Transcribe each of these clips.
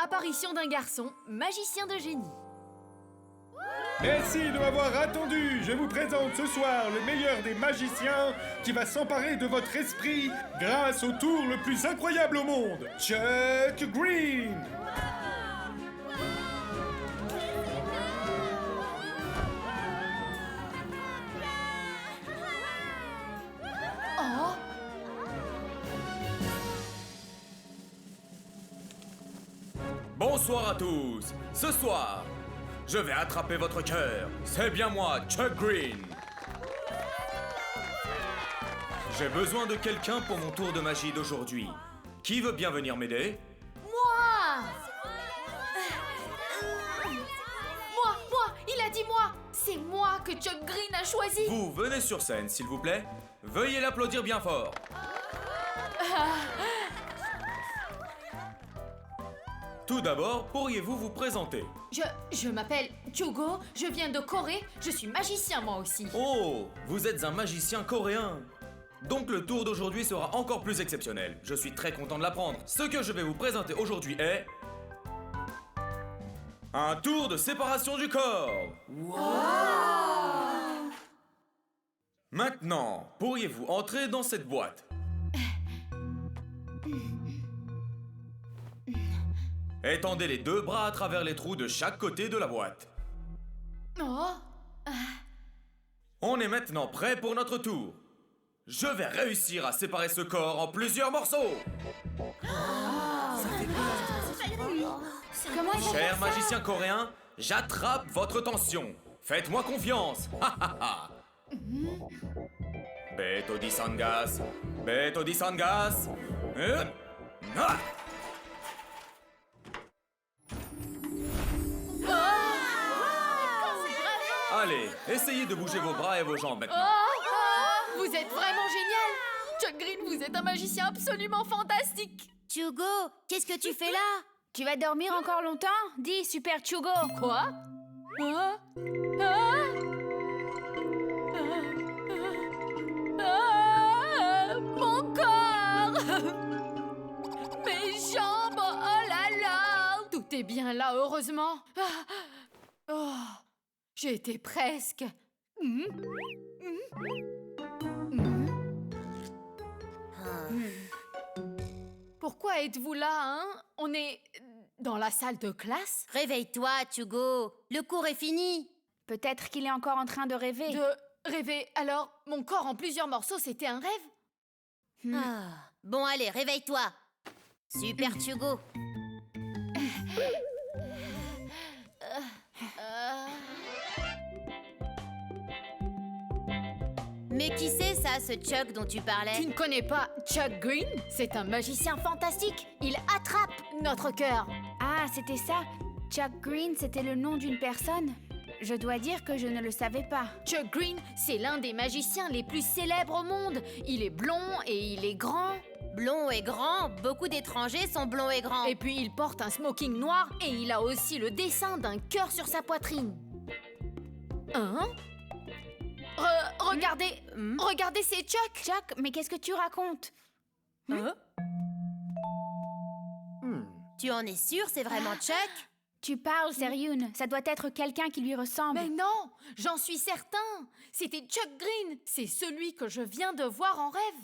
apparition d'un garçon, magicien de génie. Merci de m'avoir attendu. Je vous présente ce soir le meilleur des magiciens qui va s'emparer de votre esprit grâce au tour le plus incroyable au monde, Chuck Green. Oh! Bonsoir à tous. Ce soir, je vais attraper votre cœur. C'est bien moi, Chuck Green. J'ai besoin de quelqu'un pour mon tour de magie d'aujourd'hui. Qui veut bien venir m'aider? Moi! Moi! Il a dit moi! C'est moi que Chuck Green a choisi! Vous venez sur scène, s'il vous plaît. Veuillez l'applaudir bien fort. Tout d'abord, pourriez-vous vous présenter? Je m'appelle Chugo, je viens de Corée, je suis magicien moi aussi. Oh, vous êtes un magicien coréen. Donc le tour d'aujourd'hui sera encore plus exceptionnel. Je suis très content de l'apprendre. Ce que je vais vous présenter aujourd'hui est... un tour de séparation du corps. Wow! Maintenant, pourriez-vous entrer dans cette boîte? Étendez les deux bras à travers les trous de chaque côté de la boîte. Oh! On est maintenant prêt pour notre tour. Je vais réussir à séparer ce corps en plusieurs morceaux. Comment il va Cher faire ça? magicien coréen, j'attrape votre tension. Faites-moi confiance. Betodi Sangas. Betodi Sangas. Ah! Allez, essayez de bouger vos bras et vos jambes maintenant. Oh! Vous êtes vraiment génial! Chuck Green, vous êtes un magicien absolument fantastique! Chugo, qu'est-ce que tu fais là? Tu vas dormir encore longtemps? Dis, Super Chugo! Quoi? Mon corps! Mes jambes! Oh là là! Tout est bien là, heureusement! Oh, j'étais presque... Pourquoi êtes-vous là, hein? On est dans la salle de classe? Réveille-toi, Chugo. Le cours est fini. Peut-être qu'il est encore en train de rêver. De rêver. Alors, mon corps en plusieurs morceaux, c'était un rêve? Ah. Bon, allez, réveille-toi. Super Chugo. Mais qui c'est ça, ce Chuck dont tu parlais? Tu ne connais pas Chuck Green? C'est un magicien fantastique. Il attrape notre cœur. Ah, c'était ça? Chuck Green, c'était le nom d'une personne? Je dois dire que je ne le savais pas. Chuck Green, c'est l'un des magiciens les plus célèbres au monde. Il est blond et il est grand. Blond et grand, beaucoup d'étrangers sont blonds et grands. Et puis il porte un smoking noir et il a aussi le dessin d'un cœur sur sa poitrine. Hein? Regardez, regardez, c'est Chuck. Chuck, mais qu'est-ce que tu racontes? Tu en es sûr, c'est vraiment Chuck? Tu parles, sérieux? Ça doit être quelqu'un qui lui ressemble. Mais non, j'en suis certain. C'était Chuck Green. C'est celui que je viens de voir en rêve.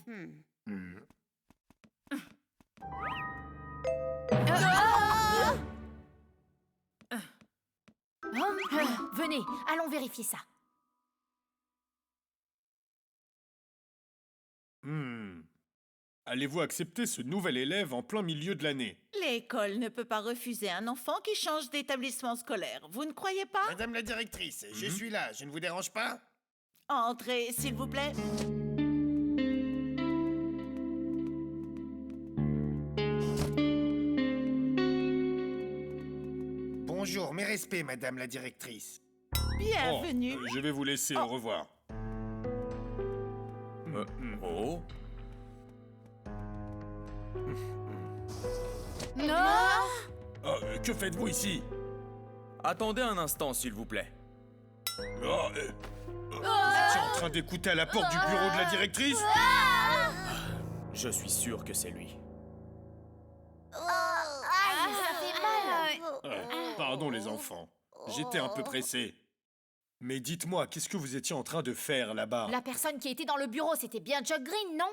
Venez, allons vérifier ça. Allez-vous accepter ce nouvel élève en plein milieu de l'année? L'école ne peut pas refuser un enfant qui change d'établissement scolaire. Vous ne croyez pas? Madame la directrice, je suis là, je ne vous dérange pas? Entrez, s'il vous plaît. Bonjour, mes respects, madame la directrice. Bienvenue. Je vais vous laisser, au revoir. Oh. Que faites-vous ici? Attendez un instant, s'il vous plaît. Tu es en train d'écouter à la porte du bureau de la directrice? Je suis sûr que c'est lui. Ça fait mal. Pardon les enfants, j'étais un peu pressé. Mais dites-moi, qu'est-ce que vous étiez en train de faire là-bas? La personne qui était dans le bureau, c'était bien Chuck Green, non?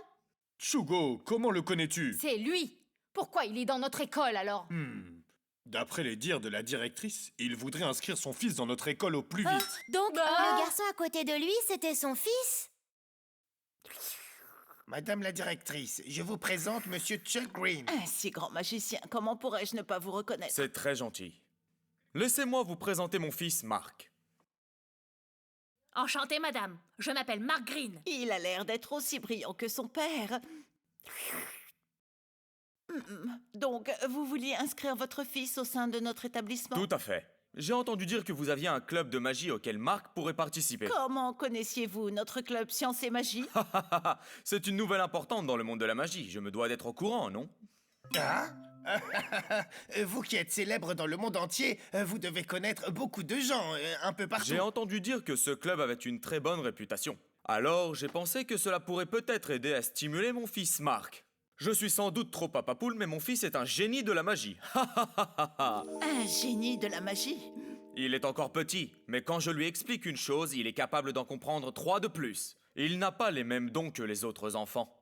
Chugo, comment le connais-tu? C'est lui. Pourquoi il est dans notre école alors? D'après les dires de la directrice, il voudrait inscrire son fils dans notre école au plus vite. Donc, le garçon à côté de lui, c'était son fils? Madame la directrice, je vous présente Monsieur Chuck Green. Un si grand magicien, comment pourrais-je ne pas vous reconnaître? C'est très gentil. Laissez-moi vous présenter mon fils Mark. Enchantée, madame. Je m'appelle Mark Green. Il a l'air d'être aussi brillant que son père. Donc, vous vouliez inscrire votre fils au sein de notre établissement? Tout à fait. J'ai entendu dire que vous aviez un club de magie auquel Mark pourrait participer. Comment connaissiez-vous notre club Science et Magie? C'est une nouvelle importante dans le monde de la magie. Je me dois d'être au courant, non? Ah Vous qui êtes célèbre dans le monde entier, vous devez connaître beaucoup de gens, un peu partout. J'ai entendu dire que ce club avait une très bonne réputation. Alors, j'ai pensé que cela pourrait peut-être aider à stimuler mon fils Mark. Je suis sans doute trop papapoule, mais mon fils est un génie de la magie. Un génie de la magie? Il est encore petit, mais quand je lui explique une chose, il est capable d'en comprendre 3 de plus. Il n'a pas les mêmes dons que les autres enfants.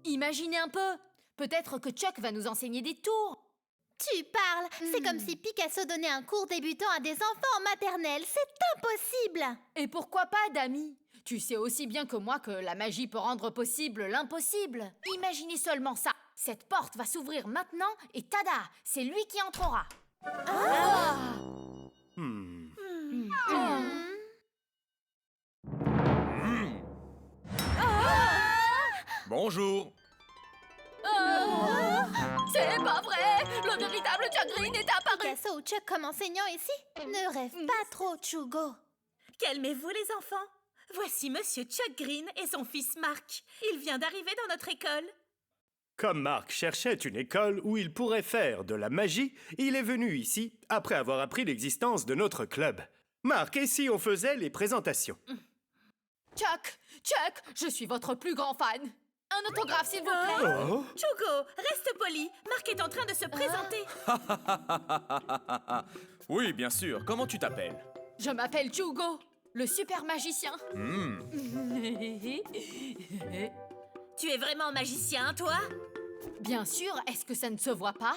Imaginez un peu. Peut-être que Chuck va nous enseigner des tours. Tu parles. C'est comme si Picasso donnait un cours débutant à des enfants en maternelle. C'est impossible. Et pourquoi pas, Dami? Tu sais aussi bien que moi que la magie peut rendre possible l'impossible. Imaginez seulement ça. Cette porte va s'ouvrir maintenant et tada, c'est lui qui entrera. Bonjour. C'est pas vrai! Le véritable Chuck Green est apparu! Picasso ou Chuck comme enseignant ici? Ne rêve pas trop, Chugo. Calmez-vous, les enfants. Voici Monsieur Chuck Green et son fils Mark. Il vient d'arriver dans notre école. Comme Mark cherchait une école où il pourrait faire de la magie, il est venu ici après avoir appris l'existence de notre club. Mark, et si on faisait les présentations? Chuck, je suis votre plus grand fan. Un autographe, s'il vous plaît. Oh. Chugo, reste poli. Mark est en train de se présenter. Oui, bien sûr. Comment tu t'appelles? Je m'appelle Chugo, le super magicien. Tu es vraiment magicien, toi? Bien sûr, est-ce que ça ne se voit pas?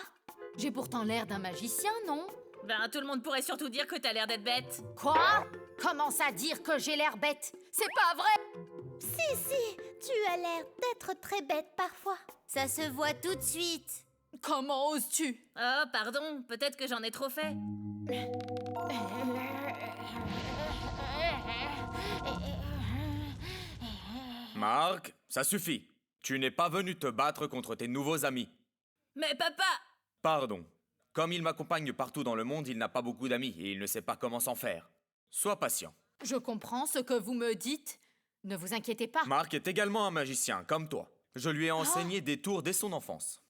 J'ai pourtant l'air d'un magicien, non? Ben, tout le monde pourrait surtout dire que t'as l'air d'être bête. Quoi? Commence à dire que j'ai l'air bête. C'est pas vrai! Si, tu as l'air d'être très bête parfois. Ça se voit tout de suite. Comment oses-tu? Oh, pardon, peut-être que j'en ai trop fait. Mark, ça suffit. Tu n'es pas venu te battre contre tes nouveaux amis. Mais papa! Pardon. Comme il m'accompagne partout dans le monde, il n'a pas beaucoup d'amis et il ne sait pas comment s'en faire. Sois patient. Je comprends ce que vous me dites. Ne vous inquiétez pas. Mark est également un magicien, comme toi. Je lui ai enseigné des tours dès son enfance.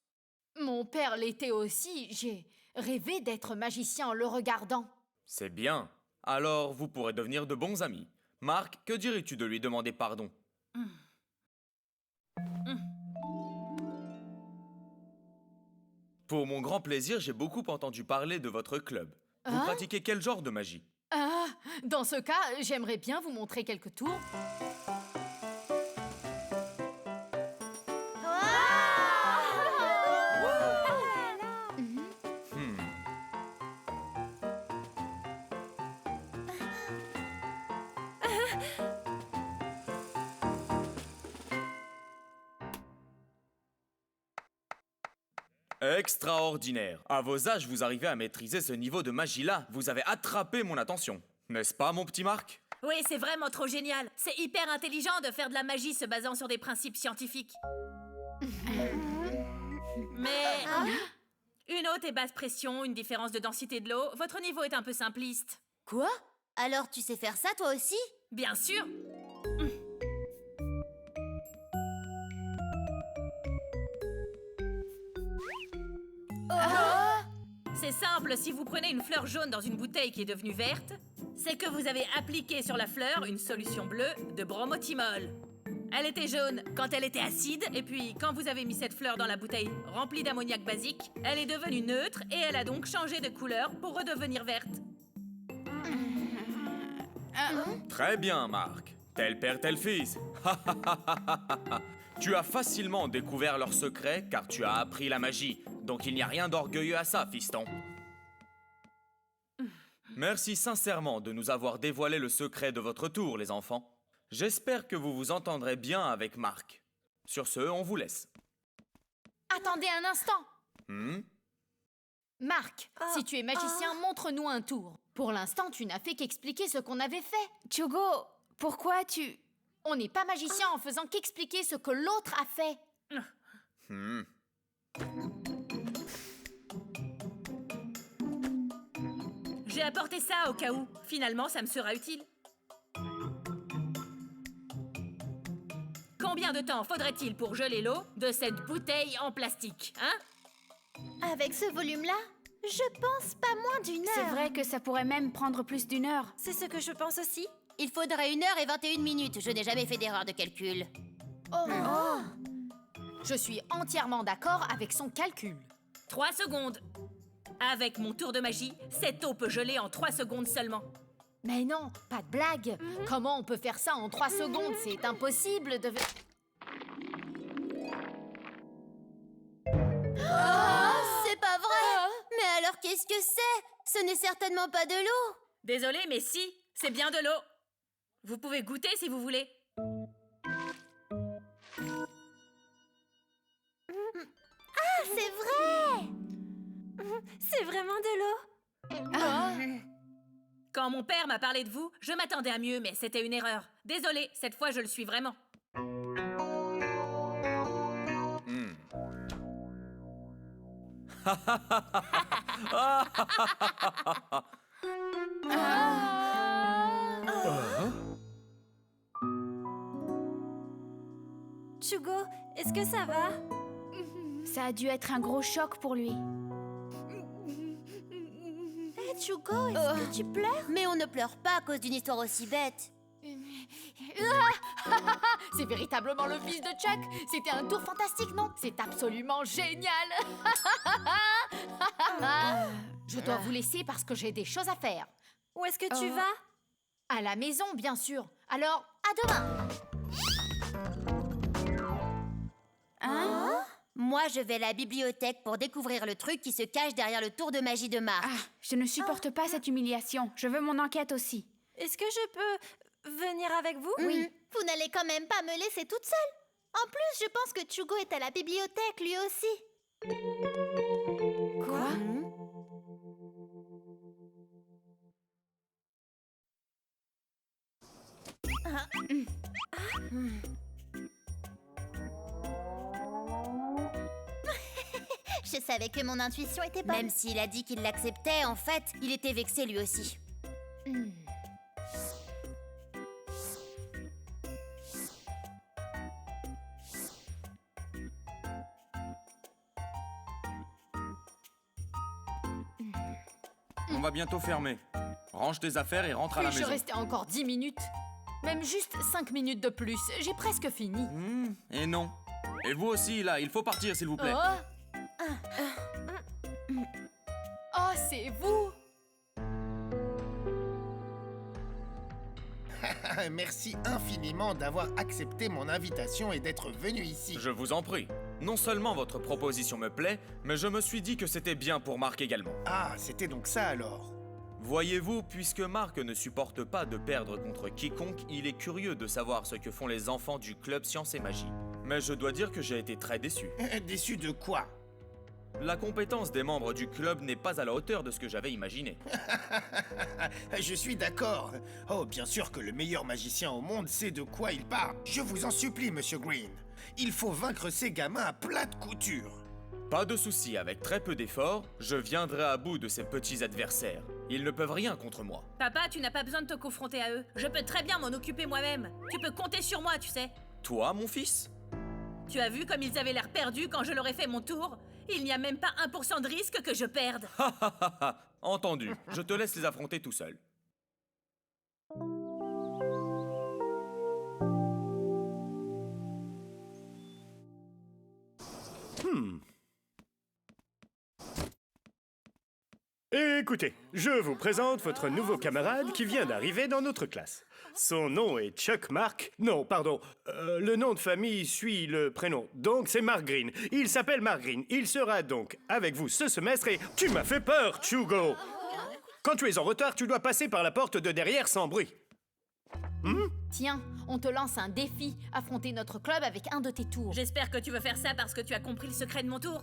Mon père l'était aussi. J'ai rêvé d'être magicien en le regardant. C'est bien. Alors, vous pourrez devenir de bons amis. Mark, que dirais-tu de lui demander pardon? Pour mon grand plaisir, j'ai beaucoup entendu parler de votre club. Vous pratiquez quel genre de magie? Ah, dans ce cas, j'aimerais bien vous montrer quelques tours. Extraordinaire. À vos âges, vous arrivez à maîtriser ce niveau de magie-là. Vous avez attrapé mon attention. N'est-ce pas, mon petit Mark? Oui, c'est vraiment trop génial. C'est hyper intelligent de faire de la magie se basant sur des principes scientifiques. Mais une haute et basse pression, une différence de densité de l'eau, votre niveau est un peu simpliste. Quoi? Alors tu sais faire ça toi aussi? Bien sûr. C'est simple, si vous prenez une fleur jaune dans une bouteille qui est devenue verte, c'est que vous avez appliqué sur la fleur une solution bleue de bromothymol. Elle était jaune quand elle était acide, et puis quand vous avez mis cette fleur dans la bouteille remplie d'ammoniac basique, elle est devenue neutre et elle a donc changé de couleur pour redevenir verte. Très bien, Marc. Tel père, tel fils. Tu as facilement découvert leur secret car tu as appris la magie. Donc il n'y a rien d'orgueilleux à ça, fiston. Merci sincèrement de nous avoir dévoilé le secret de votre tour, les enfants. J'espère que vous vous entendrez bien avec Marc. Sur ce, on vous laisse. Attendez un instant. Marc, si tu es magicien, montre-nous un tour. Pour l'instant, tu n'as fait qu'expliquer ce qu'on avait fait. Chugo, pourquoi tu... On n'est pas magicien en faisant qu'expliquer ce que l'autre a fait. J'ai apporté ça au cas où. Finalement, ça me sera utile. Combien de temps faudrait-il pour geler l'eau de cette bouteille en plastique, hein? Avec ce volume-là, je pense pas moins d'une heure. C'est vrai que ça pourrait même prendre plus d'une heure. C'est ce que je pense aussi. Il faudrait 1h21. Je n'ai jamais fait d'erreur de calcul. Je suis entièrement d'accord avec son calcul. 3 secondes. Avec mon tour de magie, cette eau peut geler en 3 secondes seulement. Mais non, pas de blague. Comment on peut faire ça en 3 secondes? C'est impossible de... C'est pas vrai. Mais alors qu'est-ce que c'est? Ce n'est certainement pas de l'eau. Désolée, mais si, c'est bien de l'eau. Vous pouvez goûter si vous voulez. Ah, c'est vrai! C'est vraiment de l'eau. Quand mon père m'a parlé de vous, je m'attendais à mieux, mais c'était une erreur. Désolée, cette fois je le suis vraiment. Chugo, est-ce que ça va? Ça a dû être un gros choc pour lui. Hé, Chugo, est-ce que tu pleures? Mais on ne pleure pas à cause d'une histoire aussi bête. C'est véritablement le fils de Chuck. C'était un tour fantastique, non? C'est absolument génial. Je dois vous laisser parce que j'ai des choses à faire. Où est-ce que tu vas? À la maison, bien sûr. Alors, à demain. Moi, je vais à la bibliothèque pour découvrir le truc qui se cache derrière le tour de magie de Marc. Ah, je ne supporte pas cette humiliation. Je veux mon enquête aussi. Est-ce que je peux venir avec vous? Oui. Vous n'allez quand même pas me laisser toute seule. En plus, je pense que Chugo est à la bibliothèque, lui aussi. Quoi? Je savais que mon intuition était bonne. Même s'il a dit qu'il l'acceptait, en fait, il était vexé lui aussi. On va bientôt fermer. Range tes affaires et rentre à la Puis-je maison. rester encore 10 minutes? Même juste 5 minutes de plus. J'ai presque fini. Et non. Et vous aussi, là, il faut partir, s'il vous plaît. Oh, c'est vous! Merci infiniment d'avoir accepté mon invitation et d'être venu ici. Je vous en prie. Non seulement votre proposition me plaît, mais je me suis dit que c'était bien pour Marc également. Ah, c'était donc ça alors. Voyez-vous, puisque Marc ne supporte pas de perdre contre quiconque, il est curieux de savoir ce que font les enfants du club Science et Magie. Mais je dois dire que j'ai été très déçu. Déçu de quoi? La compétence des membres du club n'est pas à la hauteur de ce que j'avais imaginé. Je suis d'accord. Oh, bien sûr que le meilleur magicien au monde sait de quoi il parle. Je vous en supplie, Monsieur Green. Il faut vaincre ces gamins à plate couture. Pas de souci, avec très peu d'efforts, je viendrai à bout de ces petits adversaires. Ils ne peuvent rien contre moi. Papa, tu n'as pas besoin de te confronter à eux. Je peux très bien m'en occuper moi-même. Tu peux compter sur moi, tu sais. Toi, mon fils? Tu as vu comme ils avaient l'air perdus quand je leur ai fait mon tour? Il n'y a même pas 1% de risque que je perde. Entendu, je te laisse les affronter tout seul. « 1, Écoutez, je vous présente votre nouveau camarade qui vient d'arriver dans notre classe. Son nom est Chuck Mark. Non, pardon. Le nom de famille suit le prénom. Donc, c'est Mark Green. Il s'appelle Mark Green. Il sera donc avec vous ce semestre et... Tu m'as fait peur, Chugo! Quand tu es en retard, tu dois passer par la porte de derrière sans bruit. Tiens, on te lance un défi. Affronter notre club avec un de tes tours. J'espère que tu veux faire ça parce que tu as compris le secret de mon tour.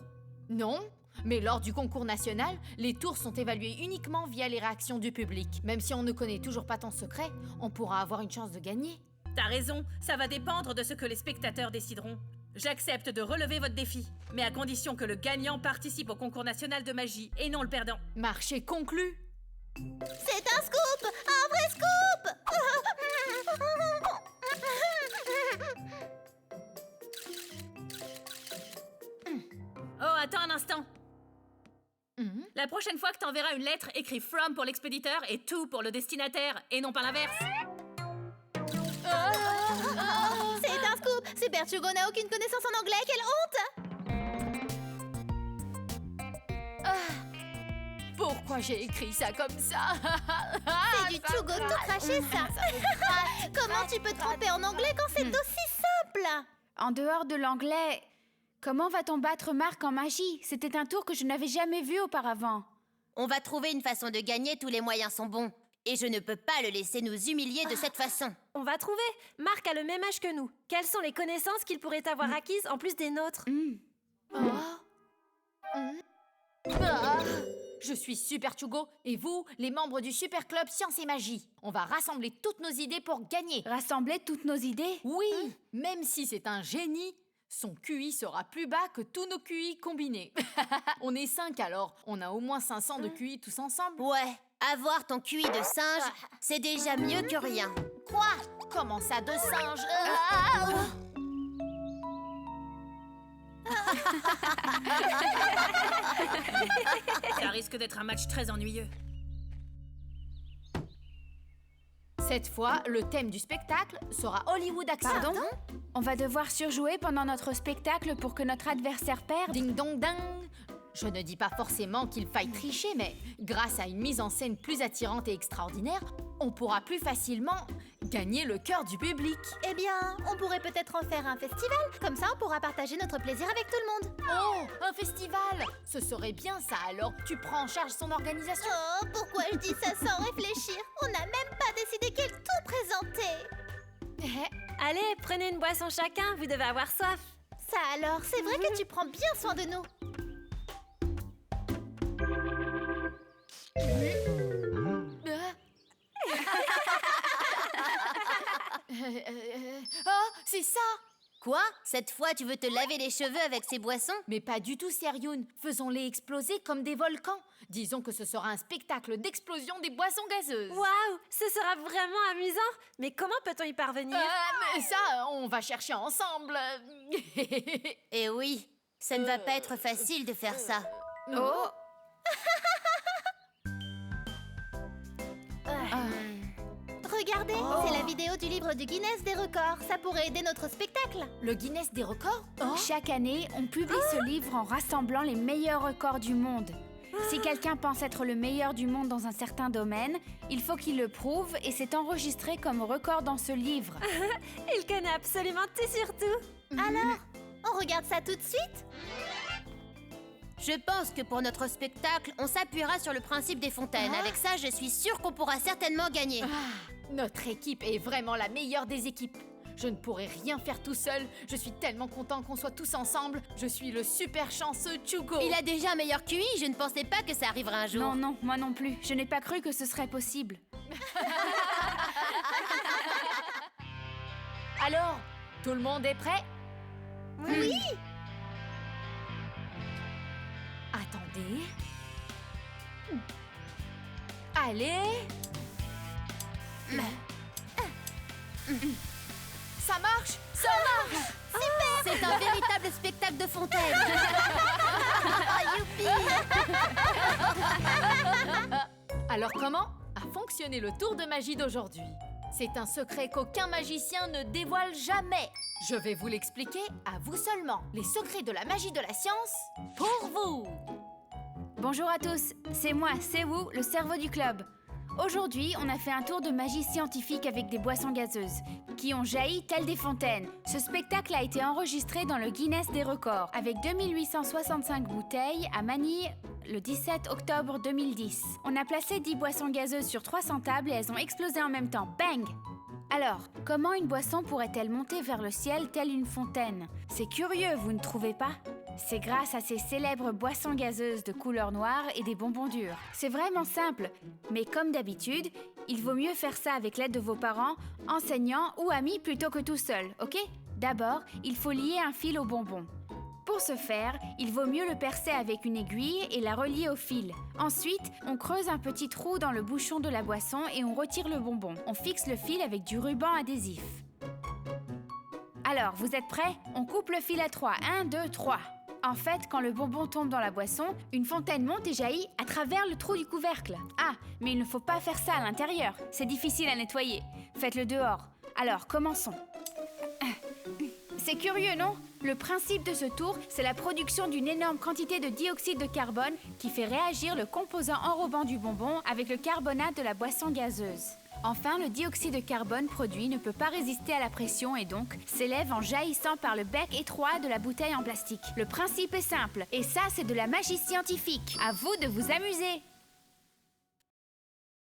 Non, mais lors du concours national, les tours sont évalués uniquement via les réactions du public. Même si on ne connaît toujours pas ton secret, on pourra avoir une chance de gagner. T'as raison, ça va dépendre de ce que les spectateurs décideront. J'accepte de relever votre défi, mais à condition que le gagnant participe au concours national de magie et non le perdant. Marché conclu. C'est un scoop! Un vrai scoop! Oh, attends un instant. La prochaine fois que t'enverras une lettre, écris From pour l'expéditeur et To pour le destinataire, et non pas l'inverse. C'est un scoop! Super Chugo n'a aucune connaissance en anglais, quelle honte! Pourquoi j'ai écrit ça comme ça? C'est du Chugo tout craché, ça! Comment tu peux te tromper en anglais quand c'est aussi simple? En dehors de l'anglais, comment va-t-on battre Mark en magie? C'était un tour que je n'avais jamais vu auparavant. On va trouver une façon de gagner, tous les moyens sont bons. Et je ne peux pas le laisser nous humilier de cette façon. On va trouver. Mark a le même âge que nous. Quelles sont les connaissances qu'il pourrait avoir acquises en plus des nôtres? Je suis Super Chugo et vous, les membres du Super Club Science et Magie. On va rassembler toutes nos idées pour gagner. Rassembler toutes nos idées? Oui, même si c'est un génie, son QI sera plus bas que tous nos QI combinés. On est 5 alors, on a au moins 500 de QI tous ensemble. Ouais, avoir ton QI de singe, c'est déjà mieux que rien. Quoi? Comment ça, de singe? Ça risque d'être un match très ennuyeux. Cette fois, le thème du spectacle sera Hollywood Accent. Pardon? On va devoir surjouer pendant notre spectacle pour que notre adversaire perde? Ding dong ding. Je ne dis pas forcément qu'il faille tricher, mais grâce à une mise en scène plus attirante et extraordinaire, on pourra plus facilement gagner le cœur du public. Eh bien, on pourrait peut-être en faire un festival. Comme ça, on pourra partager notre plaisir avec tout le monde. Oh, un festival! Ce serait bien ça alors. Tu prends en charge son organisation. Oh, pourquoi je dis ça sans réfléchir? On n'a même pas décidé quel tour présenter. Allez, prenez une boisson chacun, vous devez avoir soif. Ça alors, c'est vrai que tu prends bien soin de nous. Oh, c'est ça! Quoi? Cette fois, tu veux te laver les cheveux avec ces boissons? Mais pas du tout, Sérioun. Faisons-les exploser comme des volcans. Disons que ce sera un spectacle d'explosion des boissons gazeuses. Waouh, ce sera vraiment amusant. Mais comment peut-on y parvenir? Mais ça, on va chercher ensemble. Eh oui, ça ne va pas être facile de faire ça. Oh! Regardez, c'est la vidéo du livre du Guinness des records. Ça pourrait aider notre spectacle. Le Guinness des records? Chaque année, on publie ce livre en rassemblant les meilleurs records du monde. Si quelqu'un pense être le meilleur du monde dans un certain domaine, il faut qu'il le prouve et c'est enregistré comme record dans ce livre. Il connaît absolument tout sur tout. Alors, on regarde ça tout de suite? Je pense que pour notre spectacle, on s'appuiera sur le principe des fontaines. Avec ça, je suis sûre qu'on pourra certainement gagner. Notre équipe est vraiment la meilleure des équipes. Je ne pourrais rien faire tout seul. Je suis tellement content qu'on soit tous ensemble. Je suis le super chanceux Chugo. Il a déjà un meilleur QI, je ne pensais pas que ça arriverait un jour. Non, non, moi non plus. Je n'ai pas cru que ce serait possible. Alors, tout le monde est prêt? Oui. Attendez. Allez. Ça marche! Ça marche! Super! C'est un véritable spectacle de fontaine. Youpi! Alors comment a fonctionné le tour de magie d'aujourd'hui? C'est un secret qu'aucun magicien ne dévoile jamais. Je vais vous l'expliquer à vous seulement. Les secrets de la magie de la science pour vous. Bonjour à tous, c'est moi, Sewu, le cerveau du club. Aujourd'hui, on a fait un tour de magie scientifique avec des boissons gazeuses, qui ont jailli telles des fontaines. Ce spectacle a été enregistré dans le Guinness des records, avec 2865 bouteilles à Manille, le 17 octobre 2010. On a placé 10 boissons gazeuses sur 300 tables et elles ont explosé en même temps. Bang! Alors, comment une boisson pourrait-elle monter vers le ciel telle une fontaine? C'est curieux, vous ne trouvez pas? C'est grâce à ces célèbres boissons gazeuses de couleur noire et des bonbons durs. C'est vraiment simple, mais comme d'habitude, il vaut mieux faire ça avec l'aide de vos parents, enseignants ou amis plutôt que tout seul, ok? D'abord, il faut lier un fil au bonbon. Pour ce faire, il vaut mieux le percer avec une aiguille et la relier au fil. Ensuite, on creuse un petit trou dans le bouchon de la boisson et on retire le bonbon. On fixe le fil avec du ruban adhésif. Alors, vous êtes prêts? On coupe le fil à 3. 1, 2, 3. En fait, quand le bonbon tombe dans la boisson, une fontaine monte et jaillit à travers le trou du couvercle. Ah, mais il ne faut pas faire ça à l'intérieur. C'est difficile à nettoyer. Faites-le dehors. Alors, commençons. C'est curieux, non? Le principe de ce tour, c'est la production d'une énorme quantité de dioxyde de carbone qui fait réagir le composant enrobant du bonbon avec le carbonate de la boisson gazeuse. Enfin, le dioxyde de carbone produit ne peut pas résister à la pression et donc s'élève en jaillissant par le bec étroit de la bouteille en plastique. Le principe est simple, et ça, c'est de la magie scientifique. À vous de vous amuser!